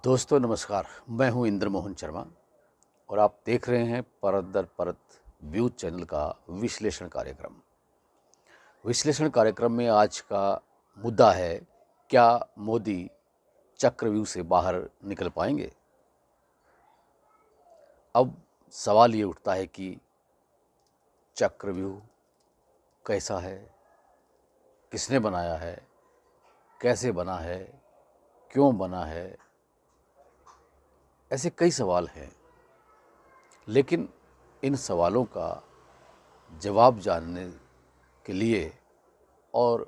दोस्तों नमस्कार। मैं हूं इंद्र मोहन शर्मा और आप देख रहे हैं परत दर परत व्यूज चैनल का विश्लेषण कार्यक्रम। विश्लेषण कार्यक्रम में आज का मुद्दा है, क्या मोदी चक्रव्यूह से बाहर निकल पाएंगे। अब सवाल ये उठता है कि चक्रव्यूह कैसा है, किसने बनाया है, कैसे बना है, क्यों बना है, ऐसे कई सवाल हैं। लेकिन इन सवालों का जवाब जानने के लिए और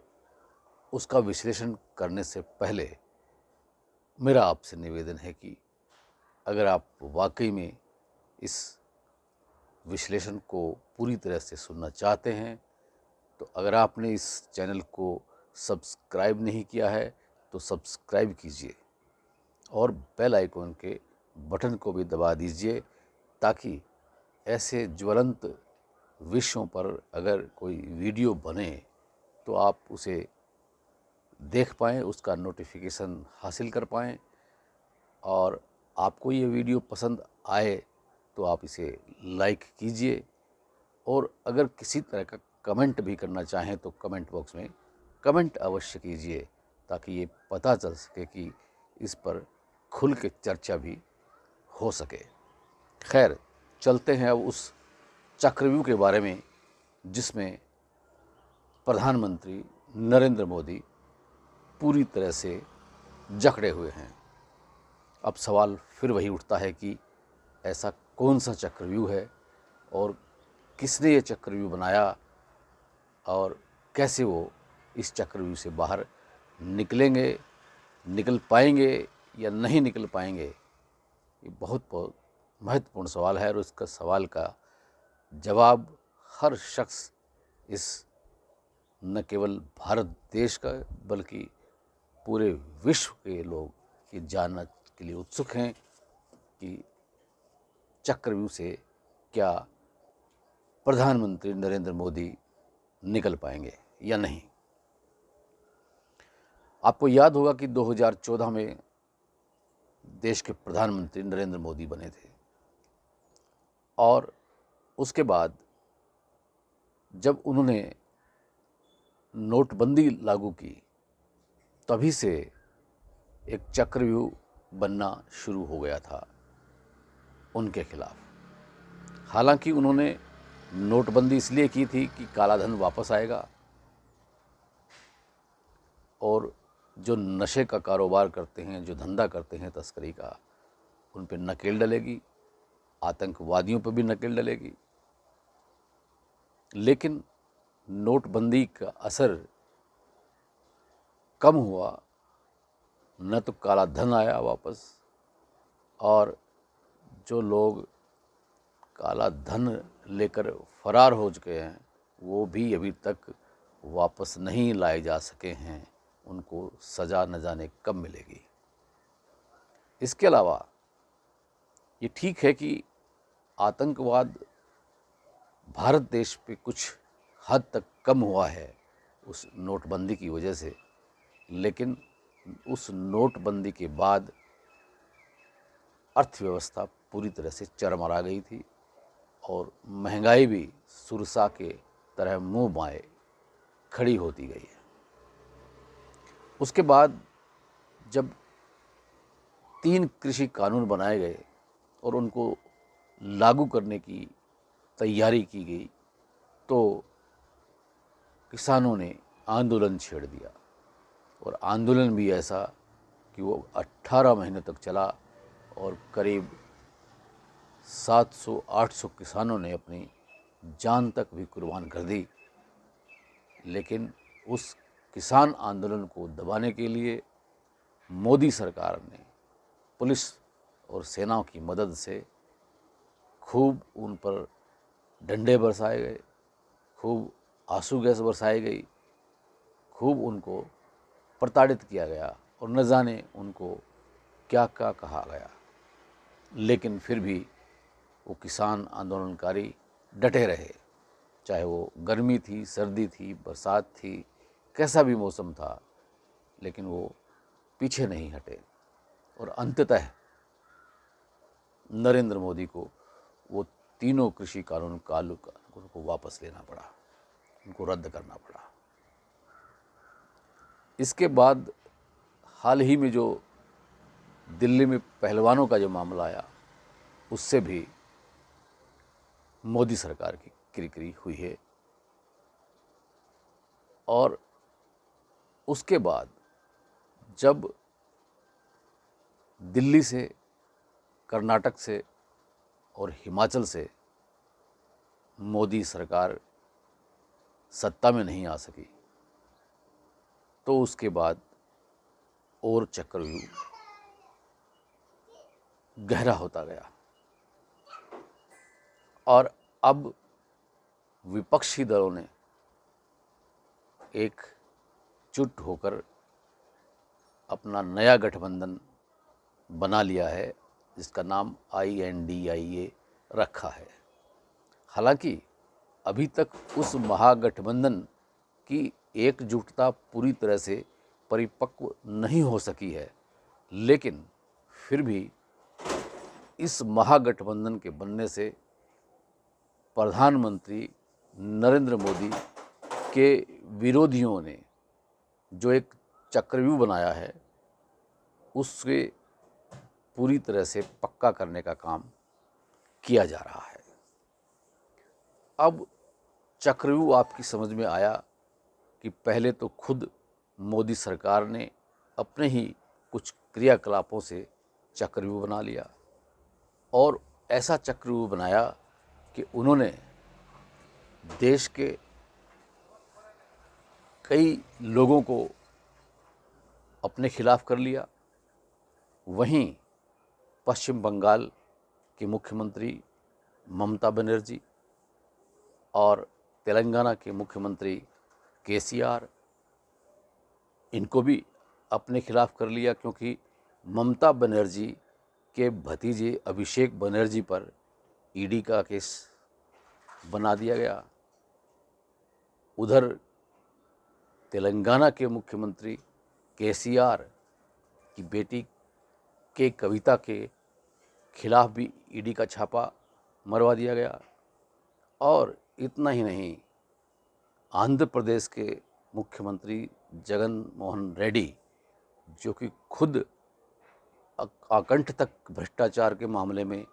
उसका विश्लेषण करने से पहले मेरा आपसे निवेदन है कि अगर आप वाकई में इस विश्लेषण को पूरी तरह से सुनना चाहते हैं तो अगर आपने इस चैनल को सब्सक्राइब नहीं किया है तो सब्सक्राइब कीजिए और बेल आइकन के बटन को भी दबा दीजिए ताकि ऐसे ज्वलंत विषयों पर अगर कोई वीडियो बने तो आप उसे देख पाएँ, उसका नोटिफिकेशन हासिल कर पाएँ और आपको ये वीडियो पसंद आए तो आप इसे लाइक कीजिए और अगर किसी तरह का कमेंट भी करना चाहें तो कमेंट बॉक्स में कमेंट अवश्य कीजिए ताकि ये पता चल सके कि इस पर खुल के चर्चा भी हो सके। खैर, चलते हैं अब उस चक्रव्यूह के बारे में जिसमें प्रधानमंत्री नरेंद्र मोदी पूरी तरह से जकड़े हुए हैं। अब सवाल फिर वही उठता है कि ऐसा कौन सा चक्रव्यूह है और किसने ये चक्रव्यूह बनाया और कैसे वो इस चक्रव्यूह से बाहर निकलेंगे, निकल पाएंगे या नहीं निकल पाएंगे। ये बहुत बहुत महत्वपूर्ण सवाल है और उसका सवाल का जवाब हर शख्स इस न केवल भारत देश का बल्कि पूरे विश्व के लोग ये जानने के लिए उत्सुक हैं कि चक्रव्यूह से क्या प्रधानमंत्री नरेंद्र मोदी निकल पाएंगे या नहीं। आपको याद होगा कि 2014 में देश के प्रधानमंत्री नरेंद्र मोदी बने थे और उसके बाद जब उन्होंने नोटबंदी लागू की तभी से एक चक्रव्यूह बनना शुरू हो गया था उनके खिलाफ। हालांकि उन्होंने नोटबंदी इसलिए की थी कि काला धन वापस आएगा और जो नशे का कारोबार करते हैं, जो धंधा करते हैं तस्करी का, उन पर नकेल डलेगी, आतंकवादियों पर भी नकेल डलेगी। लेकिन नोटबंदी का असर कम हुआ, न तो काला धन आया वापस और जो लोग काला धन लेकर फरार हो चुके हैं वो भी अभी तक वापस नहीं लाए जा सके हैं। उनको सज़ा न जाने कब मिलेगी। इसके अलावा ये ठीक है कि आतंकवाद भारत देश पे कुछ हद तक कम हुआ है उस नोटबंदी की वजह से, लेकिन उस नोटबंदी के बाद अर्थव्यवस्था पूरी तरह से चरमरा गई थी और महंगाई भी सुरसा के तरह मुंह बाएं खड़ी होती गई है। उसके बाद जब 3 कृषि कानून बनाए गए और उनको लागू करने की तैयारी की गई तो किसानों ने आंदोलन छेड़ दिया और आंदोलन भी ऐसा कि वो 18 महीने तक चला और करीब 700-800 किसानों ने अपनी जान तक भी कुर्बान कर दी। लेकिन उस किसान आंदोलन को दबाने के लिए मोदी सरकार ने पुलिस और सेनाओं की मदद से खूब उन पर डंडे बरसाए गए, खूब आंसू गैस बरसाई गई, खूब उनको प्रताड़ित किया गया और न जाने उनको क्या क्या कहा गया। लेकिन फिर भी वो किसान आंदोलनकारी डटे रहे, चाहे वो गर्मी थी, सर्दी थी, बरसात थी, कैसा भी मौसम था, लेकिन वो पीछे नहीं हटे और अंततः नरेंद्र मोदी को वो तीनों कृषि कानूनों को वापस लेना पड़ा, उनको रद्द करना पड़ा। इसके बाद हाल ही में जो दिल्ली में पहलवानों का जो मामला आया, उससे भी मोदी सरकार की किरकिरी हुई है। और उसके बाद जब दिल्ली से, कर्नाटक से और हिमाचल से मोदी सरकार सत्ता में नहीं आ सकी, तो उसके बाद और चक्रव्यूह गहरा होता गया। और अब विपक्षी दलों ने एकजुट होकर अपना नया गठबंधन बना लिया है, जिसका नाम INDIA रखा है। हालांकि अभी तक उस महागठबंधन की एकजुटता पूरी तरह से परिपक्व नहीं हो सकी है, लेकिन फिर भी इस महागठबंधन के बनने से प्रधानमंत्री नरेंद्र मोदी के विरोधियों ने जो एक चक्रव्यूह बनाया है, उससे पूरी तरह से पक्का करने का काम किया जा रहा है। अब चक्रव्यूह आपकी समझ में आया कि पहले तो खुद मोदी सरकार ने अपने ही कुछ क्रियाकलापों से चक्रव्यूह बना लिया, और ऐसा चक्रव्यूह बनाया कि उन्होंने देश के कई लोगों को अपने खिलाफ कर लिया। वहीं पश्चिम बंगाल के मुख्यमंत्री ममता बनर्जी और तेलंगाना के मुख्यमंत्री KCR, इनको भी अपने खिलाफ कर लिया, क्योंकि ममता बनर्जी के भतीजे अभिषेक बनर्जी पर ED का केस बना दिया गया। उधर तेलंगाना के मुख्यमंत्री KCR की बेटी के कविता के खिलाफ भी ED का छापा मरवा दिया गया। और इतना ही नहीं, आंध्र प्रदेश के मुख्यमंत्री जगन मोहन रेड्डी, जो कि खुद आकंठ तक भ्रष्टाचार के मामले में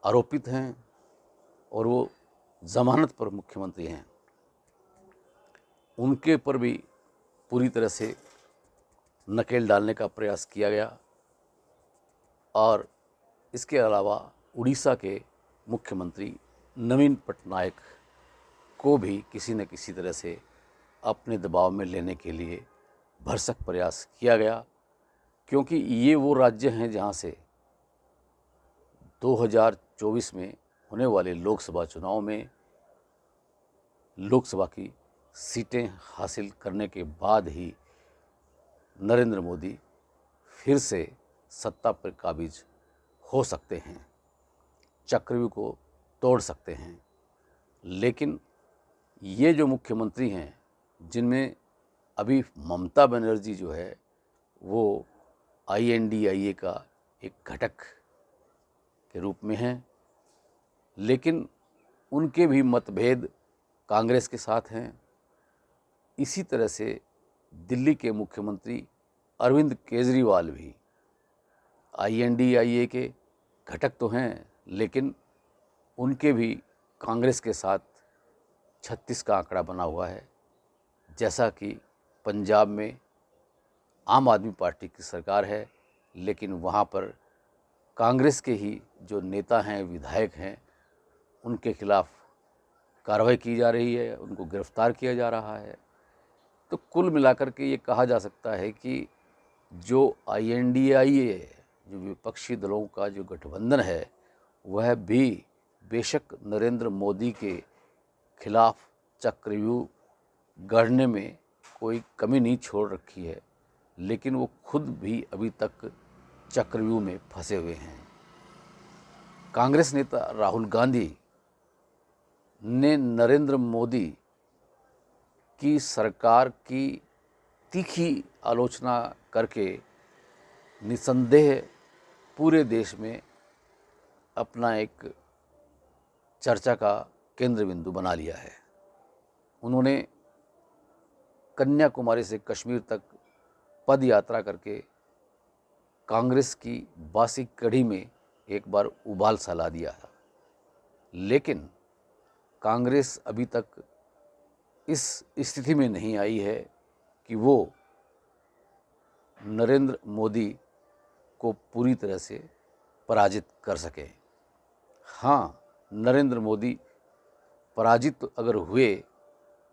आरोपित हैं और वो जमानत पर मुख्यमंत्री हैं, उनके पर भी पूरी तरह से नकेल डालने का प्रयास किया गया। और इसके अलावा उड़ीसा के मुख्यमंत्री नवीन पटनायक को भी किसी न किसी तरह से अपने दबाव में लेने के लिए भरसक प्रयास किया गया, क्योंकि ये वो राज्य हैं जहाँ से 2024 में होने वाले लोकसभा चुनाव में लोकसभा की सीटें हासिल करने के बाद ही नरेंद्र मोदी फिर से सत्ता पर काबिज हो सकते हैं, चक्रव्यूह को तोड़ सकते हैं। लेकिन ये जो मुख्यमंत्री हैं, जिनमें अभी ममता बनर्जी जो है वो INDIA का एक घटक के रूप में हैं, लेकिन उनके भी मतभेद कांग्रेस के साथ हैं। इसी तरह से दिल्ली के मुख्यमंत्री अरविंद केजरीवाल भी INDIA के घटक तो हैं, लेकिन उनके भी कांग्रेस के साथ 36 का आंकड़ा बना हुआ है। जैसा कि पंजाब में आम आदमी पार्टी की सरकार है, लेकिन वहाँ पर कांग्रेस के ही जो नेता हैं, विधायक हैं, उनके खिलाफ कार्रवाई की जा रही है, उनको गिरफ्तार किया जा रहा है। तो कुल मिलाकर के ये कहा जा सकता है कि जो INDIA, जो विपक्षी दलों का जो गठबंधन है, वह भी बेशक नरेंद्र मोदी के खिलाफ चक्रव्यूह गढ़ने में कोई कमी नहीं छोड़ रखी है, लेकिन वो खुद भी अभी तक चक्रव्यूह में फंसे हुए हैं। कांग्रेस नेता राहुल गांधी ने नरेंद्र मोदी की सरकार की तीखी आलोचना करके निसंदेह पूरे देश में अपना एक चर्चा का केंद्र बिंदु बना लिया है। उन्होंने कन्याकुमारी से कश्मीर तक पद यात्रा करके कांग्रेस की बासी कड़ी में एक बार उबाल सा ला दिया था, लेकिन कांग्रेस अभी तक इस स्थिति में नहीं आई है कि वो नरेंद्र मोदी को पूरी तरह से पराजित कर सके। हाँ, नरेंद्र मोदी पराजित अगर हुए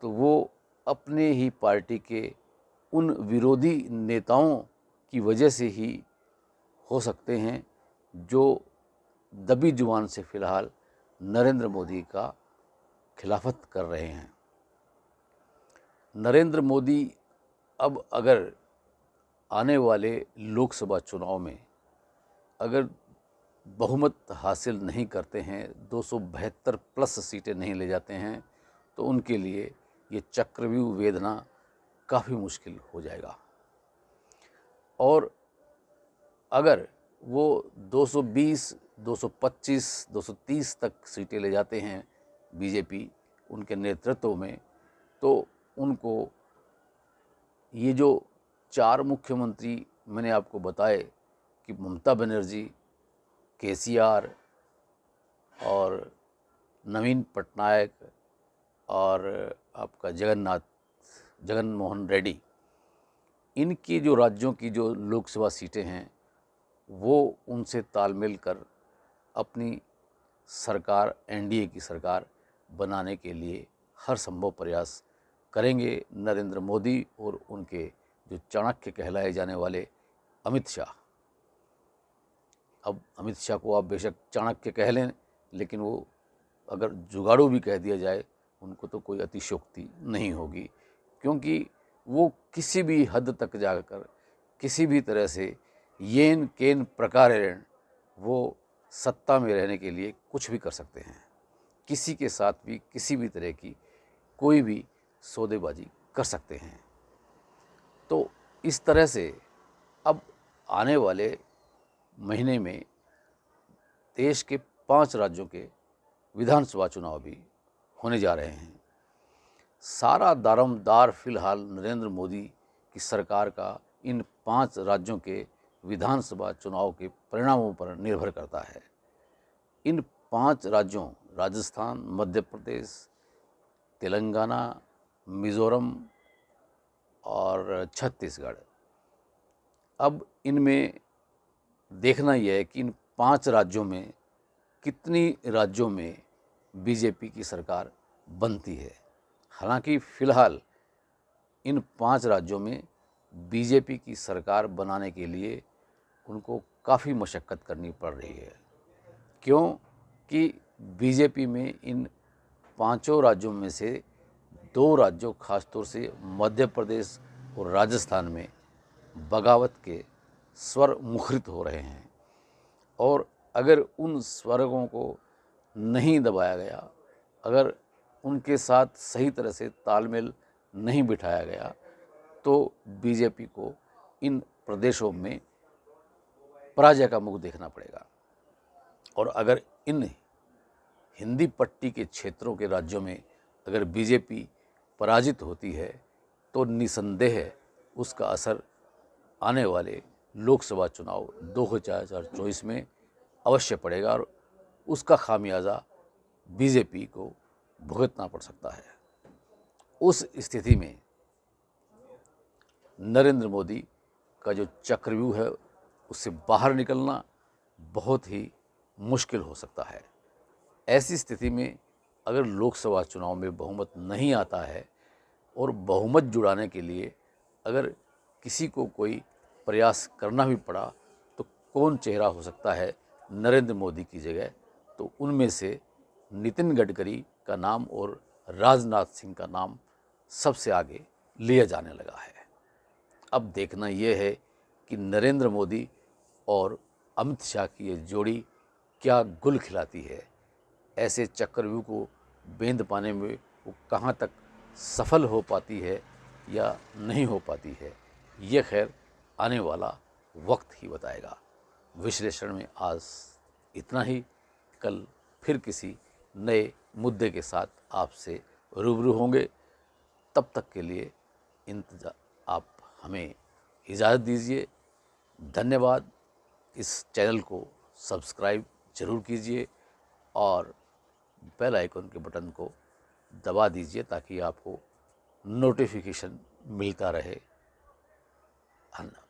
तो वो अपने ही पार्टी के उन विरोधी नेताओं की वजह से ही हो सकते हैं जो दबी जुबान से फ़िलहाल नरेंद्र मोदी का खिलाफत कर रहे हैं। नरेंद्र मोदी अब अगर आने वाले लोकसभा चुनाव में अगर बहुमत हासिल नहीं करते हैं, 272 प्लस सीटें नहीं ले जाते हैं, तो उनके लिए ये चक्रव्यूह वेदना काफ़ी मुश्किल हो जाएगा। और अगर वो 220, 225, 230 तक सीटें ले जाते हैं बीजेपी उनके नेतृत्व में, तो उनको ये जो 4 मुख्यमंत्री मैंने आपको बताए कि ममता बनर्जी, केसीआर और नवीन पटनायक और आपका जगन मोहन रेड्डी, इनकी जो राज्यों की जो लोकसभा सीटें हैं वो उनसे तालमेल कर अपनी सरकार, एनडीए की सरकार बनाने के लिए हर संभव प्रयास करेंगे नरेंद्र मोदी और उनके जो चाणक्य कहलाए जाने वाले अमित शाह। अब अमित शाह को आप बेशक चाणक्य कह लें, लेकिन वो अगर जुगाड़ू भी कह दिया जाए उनको तो कोई अतिशयोक्ति नहीं होगी, क्योंकि वो किसी भी हद तक जाकर किसी भी तरह से येन केन प्रकारेण वो सत्ता में रहने के लिए कुछ भी कर सकते हैं। किसी के साथ भी किसी भी तरह की कोई भी सौदेबाजी कर सकते हैं। तो इस तरह से अब आने वाले महीने में देश के 5 राज्यों के विधानसभा चुनाव भी होने जा रहे हैं। सारा दारोमदार फिलहाल नरेंद्र मोदी की सरकार का इन 5 राज्यों के विधानसभा चुनाव के परिणामों पर निर्भर करता है। इन 5 राज्यों राजस्थान, मध्य प्रदेश, तेलंगाना, मिज़ोरम और छत्तीसगढ़, अब इनमें देखना यह है कि इन 5 राज्यों में कितनी राज्यों में बीजेपी की सरकार बनती है। हालांकि फ़िलहाल इन 5 राज्यों में बीजेपी की सरकार बनाने के लिए उनको काफ़ी मशक्क़त करनी पड़ रही है। क्यों कि बीजेपी में इन 5 राज्यों में से 2 राज्यों, खासतौर से मध्य प्रदेश और राजस्थान में बगावत के स्वर मुखरित हो रहे हैं, और अगर उन स्वरों को नहीं दबाया गया, अगर उनके साथ सही तरह से तालमेल नहीं बिठाया गया, तो बीजेपी को इन प्रदेशों में पराजय का मुख देखना पड़ेगा। और अगर इन हिंदी पट्टी के क्षेत्रों के राज्यों में अगर बीजेपी पराजित होती है, तो निसंदेह उसका असर आने वाले लोकसभा चुनाव 2024 में अवश्य पड़ेगा, और उसका खामियाजा बीजेपी को भुगतना पड़ सकता है। उस स्थिति में नरेंद्र मोदी का जो चक्रव्यूह है उससे बाहर निकलना बहुत ही मुश्किल हो सकता है। ऐसी स्थिति में अगर लोकसभा चुनाव में बहुमत नहीं आता है और बहुमत जुड़ाने के लिए अगर किसी को कोई प्रयास करना भी पड़ा, तो कौन चेहरा हो सकता है नरेंद्र मोदी की जगह? तो उनमें से नितिन गडकरी का नाम और राजनाथ सिंह का नाम सबसे आगे लिया जाने लगा है। अब देखना यह है कि नरेंद्र मोदी और अमित शाह की ये जोड़ी क्या गुल खिलाती है। ऐसे चक्रव्यूह को बेंध पाने में वो कहाँ तक सफल हो पाती है या नहीं हो पाती है, ये खैर आने वाला वक्त ही बताएगा। विश्लेषण में आज इतना ही। कल फिर किसी नए मुद्दे के साथ आपसे रूबरू होंगे। तब तक के लिए आप हमें इजाज़त दीजिए। धन्यवाद। इस चैनल को सब्सक्राइब ज़रूर कीजिए और बेल आइकन के बटन को दबा दीजिए ताकि आपको नोटिफिकेशन मिलता रहे। धन्यवाद।